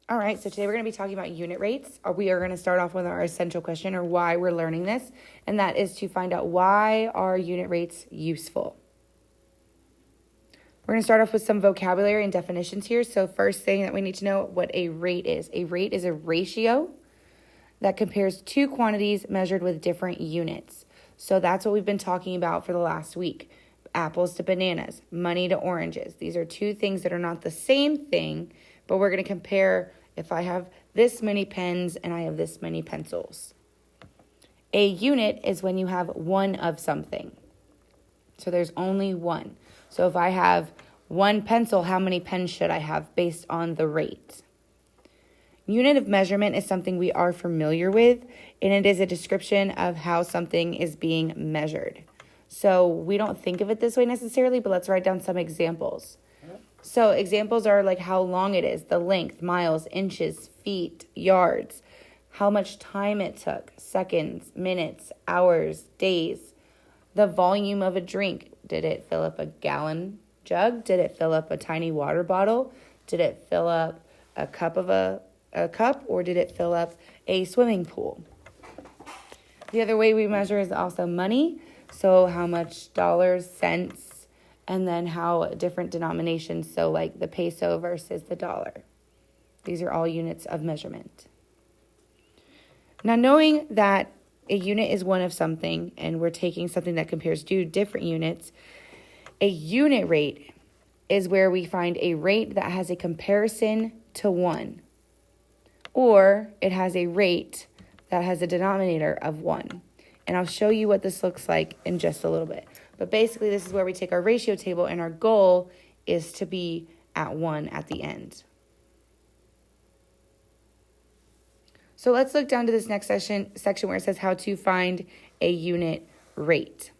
All right, so today we're going to be talking about unit rates. We are going to start off with our essential question, or why we're learning this, and that is to find out why are unit rates useful. We're going to start off with some vocabulary and definitions here. So first thing that we need to know what a rate is. A rate is a ratio that compares two quantities measured with different units. So that's what we've been talking about for the last week. Apples to bananas, money to oranges. These are two things that are not the same thing, but we're going to compare if I have this many pens and I have this many pencils. A unit is when you have one of something. So there's only one. So if I have one pencil, how many pens should I have based on the rate? Unit of measurement is something we are familiar with, and it is a description of how something is being measured. So we don't think of it this way necessarily, but let's write down some examples. So examples are like how long it is, the length, miles, inches, feet, yards, how much time it took, seconds, minutes, hours, days, the volume of a drink. Did it fill up a gallon jug? Did it fill up a tiny water bottle? Did it fill up a cup of a cup, or did it fill up a swimming pool? The other way we measure is also money. So how much dollars, cents, and then how different denominations, so like the peso versus the dollar. These are all units of measurement. Now, knowing that a unit is one of something, and we're taking something that compares two different units, a unit rate is where we find a rate that has a comparison to one, or it has a rate that has a denominator of one. And I'll show you what this looks like in just a little bit. But basically, this is where we take our ratio table, and our goal is to be at 1 at the end. So let's look down to this next section where it says how to find a unit rate.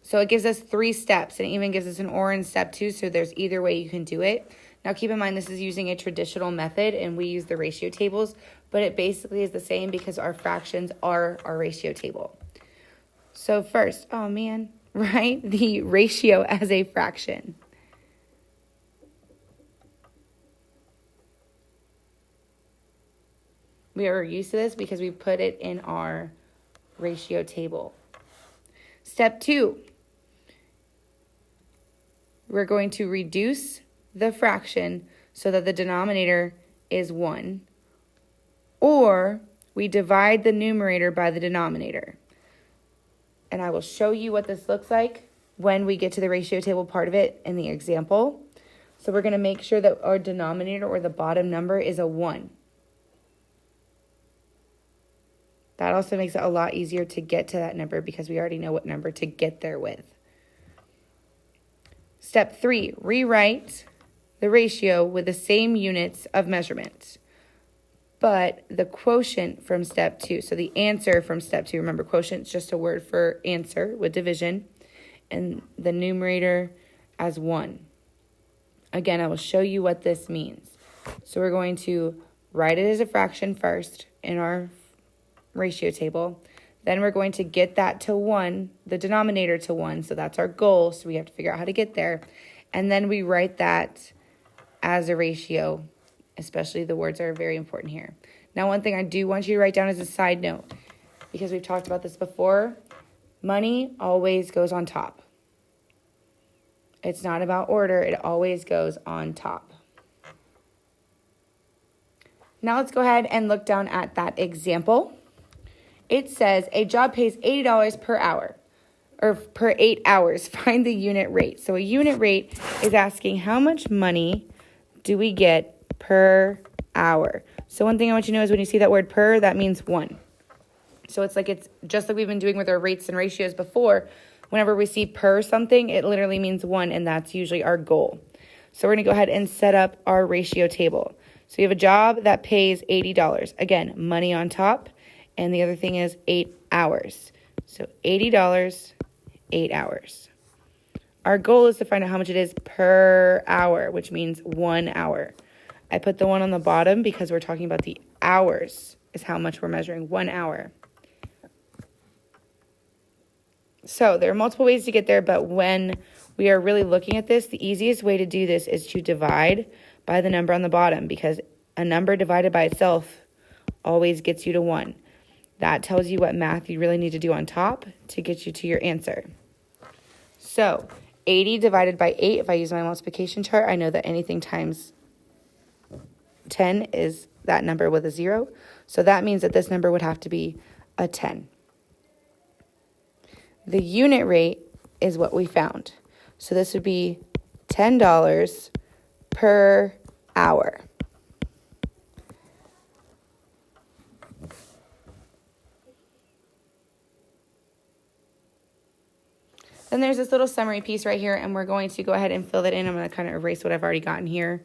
So it gives us 3 steps, and it even gives us an or in step 2, so there's either way you can do it. Now keep in mind this is using a traditional method, and we use the ratio tables, but it basically is the same because our fractions are our ratio table. So first, right? The ratio as a fraction. We are used to this because we put it in our ratio table. Step 2, we're going to reduce the fraction so that the denominator is 1, or we divide the numerator by the denominator. And I will show you what this looks like when we get to the ratio table part of it in the example. So we're going to make sure that our denominator, or the bottom number, is a 1. That also makes it a lot easier to get to that number because we already know what number to get there with. Step 3, rewrite the ratio with the same units of measurement, but the quotient from step 2. So the answer from step 2, remember quotient is just a word for answer with division, and the numerator as 1. Again, I will show you what this means. So we're going to write it as a fraction first in our ratio table. Then we're going to get that to 1, the denominator to 1. So that's our goal. So we have to figure out how to get there. And then we write that as a ratio, especially the words are very important here. Now, one thing I do want you to write down as a side note, because we've talked about this before, money always goes on top. It's not about order. It always goes on top. Now let's go ahead and look down at that example. It says a job pays $80 per hour, or per 8 hours. Find the unit rate. So a unit rate is asking how much money do we get per hour. So one thing I want you to know is when you see that word per, that means 1. So it's just like we've been doing with our rates and ratios before. Whenever we see per something, it literally means 1, and that's usually our goal. So we're going to go ahead and set up our ratio table. So you have a job that pays $80. Again, money on top. And the other thing is 8 hours. So $80, 8 hours. Our goal is to find out how much it is per hour, which means 1 hour. I put the 1 on the bottom because we're talking about the hours is how much we're measuring, 1 hour. So there are multiple ways to get there, but when we are really looking at this, the easiest way to do this is to divide by the number on the bottom, because A number divided by itself always gets you to 1. That tells you what math you really need to do on top to get you to your answer. So 80 divided by 8, if I use my multiplication chart, I know that anything times 10 is that number with a 0. So that means that this number would have to be a 10. The unit rate is what we found. So this would be $10 per hour. Then there's this little summary piece right here, and we're going to go ahead and fill that in. I'm going to kind of erase what I've already gotten here.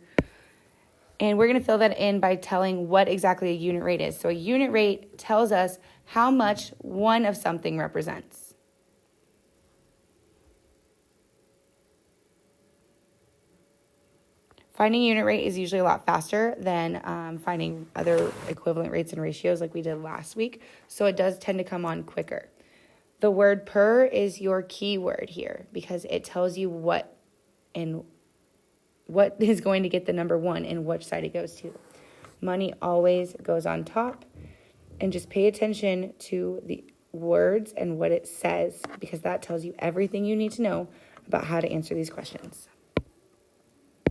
And we're going to fill that in by telling what exactly a unit rate is. So a unit rate tells us how much one of something represents. Finding a unit rate is usually a lot faster than finding other equivalent rates and ratios like we did last week. So it does tend to come on quicker. The word per is your key word here because it tells you what is going to get the number 1 and which side it goes to. Money always goes on top. And just pay attention to the words and what it says because that tells you everything you need to know about how to answer these questions.